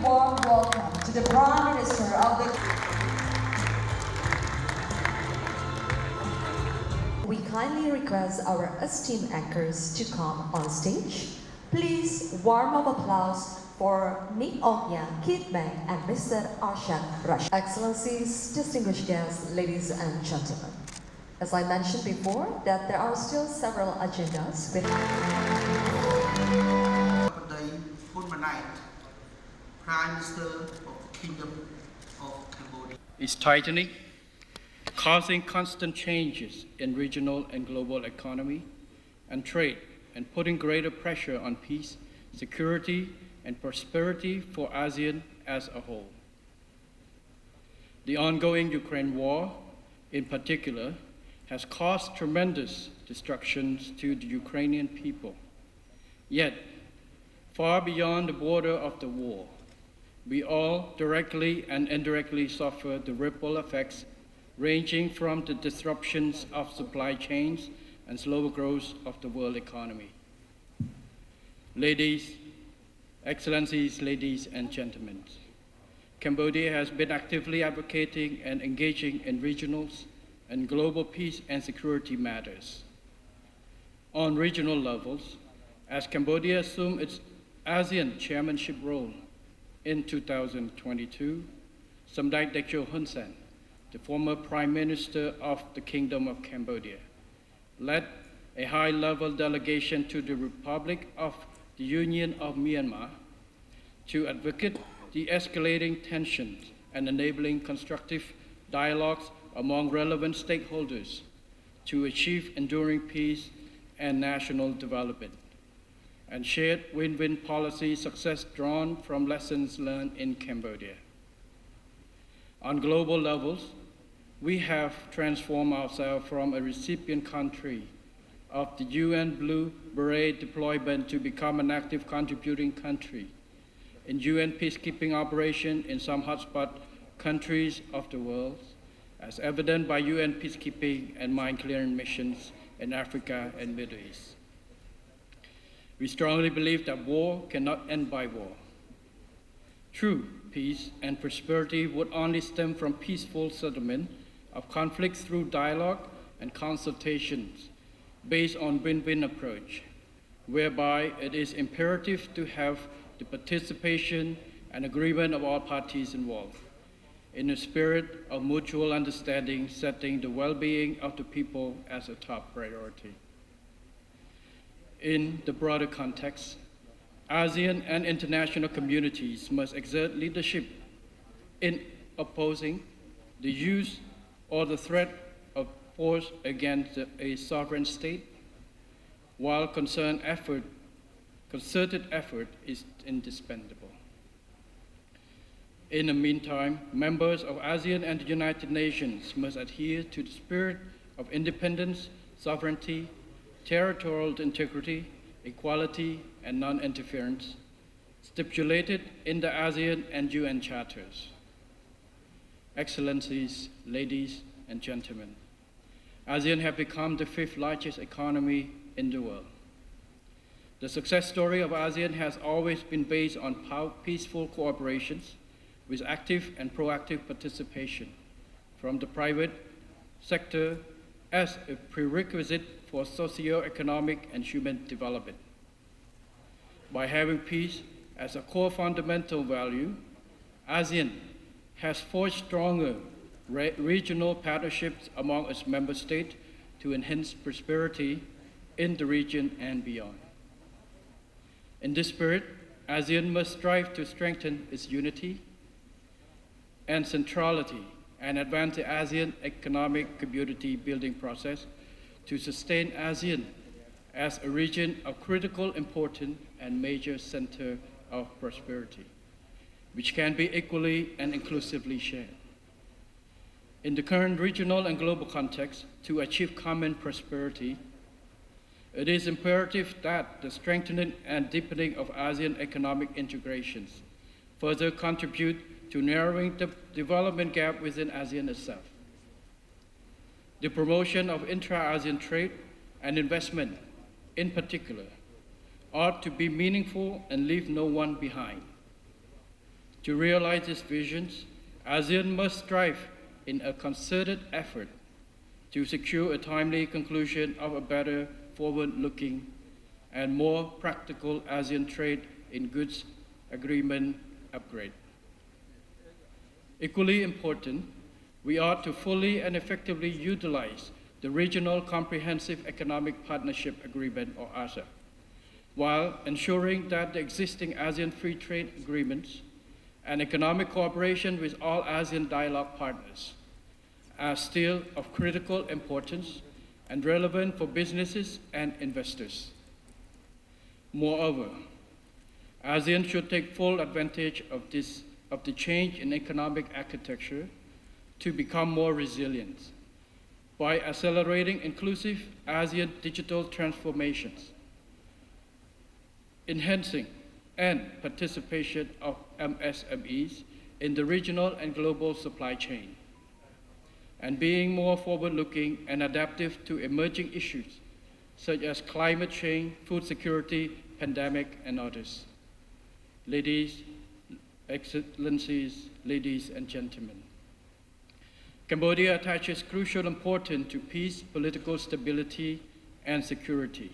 warm welcome to the Prime Minister of the... We kindly request our esteemed anchors to come on stage. Please warm of applause for Nick Ogya, Kit Bang, and Mr. Arshad Rush. Excellencies, distinguished guests, ladies and gentlemen. As I mentioned before, that there are still several agendas with... Prime Minister of the Kingdom of Cambodia is tightening, causing constant changes in regional and global economy and trade, and putting greater pressure on peace, security, and prosperity for ASEAN as a whole. The ongoing Ukraine war, in particular, has caused tremendous destructions to the Ukrainian people. Yet, far beyond the border of the war, we all directly and indirectly suffer the ripple effects ranging from the disruptions of supply chains and slower growth of the world economy. Ladies, Excellencies, ladies and gentlemen, Cambodia has been actively advocating and engaging in regional and global peace and security matters. On regional levels, as Cambodia assumed its ASEAN chairmanship role in 2022, Samdech Techo Hun Sen, the former Prime Minister of the Kingdom of Cambodia, led a high-level delegation to the Republic of the Union of Myanmar to advocate the escalating tensions and enabling constructive dialogues among relevant stakeholders to achieve enduring peace and national development, and shared win-win policy success drawn from lessons learned in Cambodia. On global levels, we have transformed ourselves from a recipient country of the UN Blue Beret deployment to become an active contributing country in UN peacekeeping operation in some hotspot countries of the world, as evident by UN peacekeeping and mine clearing missions in Africa and Middle East. We strongly believe that war cannot end by war. True peace and prosperity would only stem from peaceful settlement of conflicts through dialogue and consultations based on win-win approach, whereby it is imperative to have the participation and agreement of all parties involved, in a spirit of mutual understanding, setting the well-being of the people as a top priority. In the broader context, ASEAN and international communities must exert leadership in opposing the use or the threat of force against a sovereign state, while concerted effort is indispensable. In the meantime, members of ASEAN and the United Nations must adhere to the spirit of independence, sovereignty, territorial integrity, equality, and non-interference stipulated in the ASEAN and UN charters. Excellencies, ladies and gentlemen, ASEAN has become the fifth largest economy in the world. The success story of ASEAN has always been based on peaceful cooperations with active and proactive participation from the private sector as a prerequisite for socio-economic and human development. By having peace as a core fundamental value, ASEAN has forged stronger regional partnerships among its member states to enhance prosperity in the region and beyond. In this spirit, ASEAN must strive to strengthen its unity and centrality and advance the ASEAN economic community building process to sustain ASEAN as a region of critical importance and major center of prosperity, which can be equally and inclusively shared. In the current regional and global context, to achieve common prosperity, it is imperative that the strengthening and deepening of ASEAN economic integrations further contribute to narrowing the development gap within ASEAN itself. The promotion of intra-ASEAN trade and investment, in particular, ought to be meaningful and leave no one behind. To realize these visions, ASEAN must strive in a concerted effort to secure a timely conclusion of a better forward-looking and more practical ASEAN trade in goods agreement upgrade. Equally important, we ought to fully and effectively utilize the Regional Comprehensive Economic Partnership Agreement, or RCEP, while ensuring that the existing ASEAN Free Trade Agreements and economic cooperation with all ASEAN dialogue partners are still of critical importance and relevant for businesses and investors. Moreover, ASEAN should take full advantage of the change in economic architecture to become more resilient by accelerating inclusive ASEAN digital transformations, enhancing and participation of MSMEs in the regional and global supply chain, and being more forward-looking and adaptive to emerging issues such as climate change, food security, pandemic, and others. Ladies, Excellencies, ladies and gentlemen, Cambodia attaches crucial importance to peace, political stability, and security.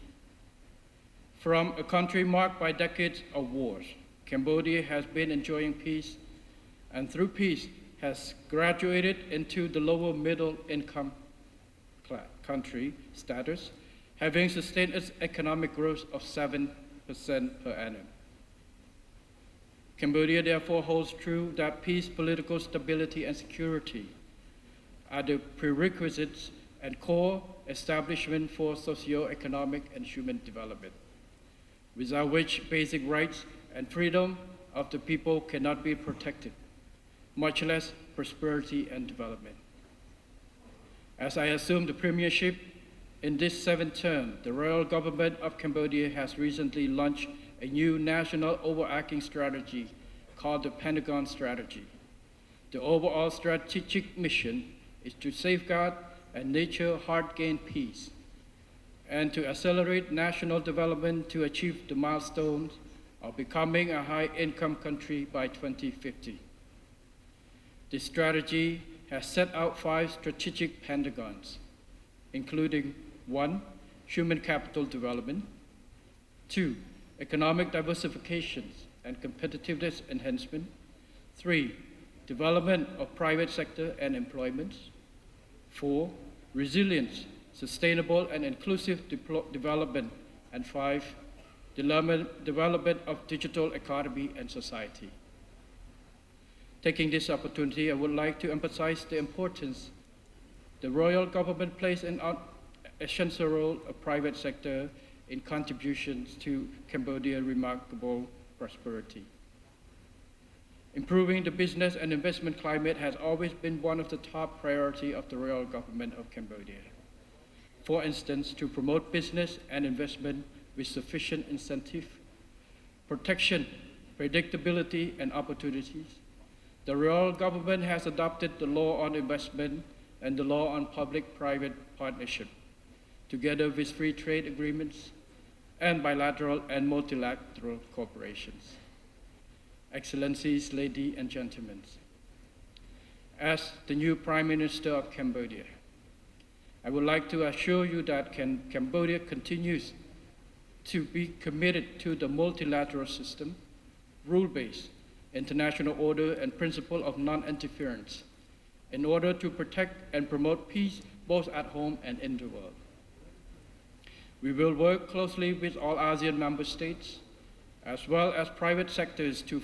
From a country marked by decades of wars, Cambodia has been enjoying peace, and through peace has graduated into the lower middle income country status, having sustained its economic growth of 7% per annum. Cambodia therefore holds true that peace, political stability, and security are the prerequisites and core establishment for socio-economic and human development, without which basic rights and freedom of the people cannot be protected, much less prosperity and development. As I assume the premiership in this 7th term, the royal government of Cambodia has recently launched a new national overarching strategy called the Pentagon Strategy. The overall strategic mission is to safeguard and nurture hard-gained peace, and to accelerate national development to achieve the milestones of becoming a high-income country by 2050. This strategy has set out 5 strategic pentagons, including 1. Human capital development, 2. Economic diversification and competitiveness enhancement, 3. Development of private sector and employment, 4. Resilience, sustainable and inclusive development, and 5. Development of digital economy and society. Taking this opportunity, I would like to emphasize the importance the royal government plays an essential role of private sector in contributions to Cambodia's remarkable prosperity. Improving the business and investment climate has always been one of the top priorities of the royal government of Cambodia. For instance, to promote business and investment with sufficient incentive, protection, predictability, and opportunities, the royal government has adopted the law on investment and the law on public-private partnership, together with free trade agreements and bilateral and multilateral cooperations. Excellencies, ladies and gentlemen, as the new Prime Minister of Cambodia, I would like to assure you that Cambodia continues to be committed to the multilateral system, rule-based, international order, and principle of non-interference in order to protect and promote peace both at home and in the world. We will work closely with all ASEAN member states, as well as private sectors, to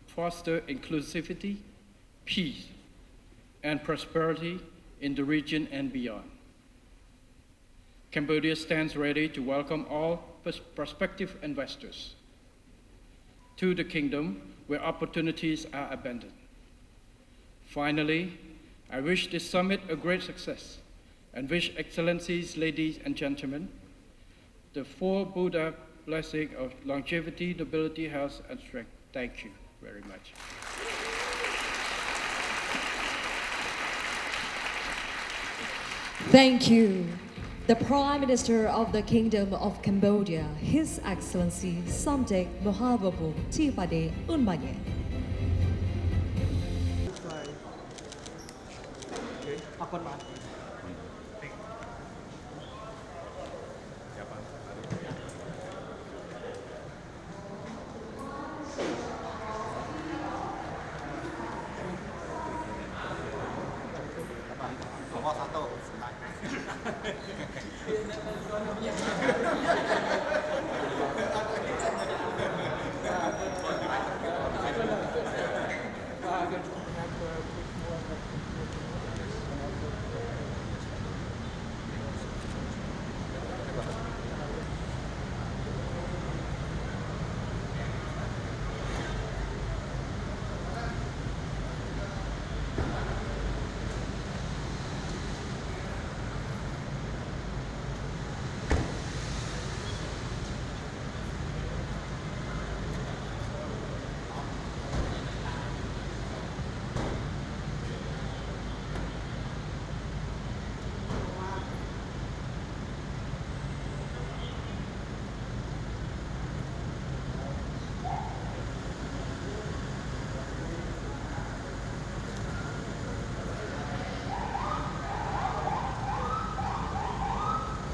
foster inclusivity, peace, and prosperity in the region and beyond. Cambodia stands ready to welcome all prospective investors to the kingdom where opportunities are abundant. Finally, I wish this summit a great success and wish Excellencies, ladies and gentlemen, the 4 Buddha blessing of longevity, nobility, health, and strength. Thank you very much. Thank you. The Prime Minister of the Kingdom of Cambodia, His Excellency Samdech Mahababu Tipade Unmaye. Apa Pak? Nomor 1.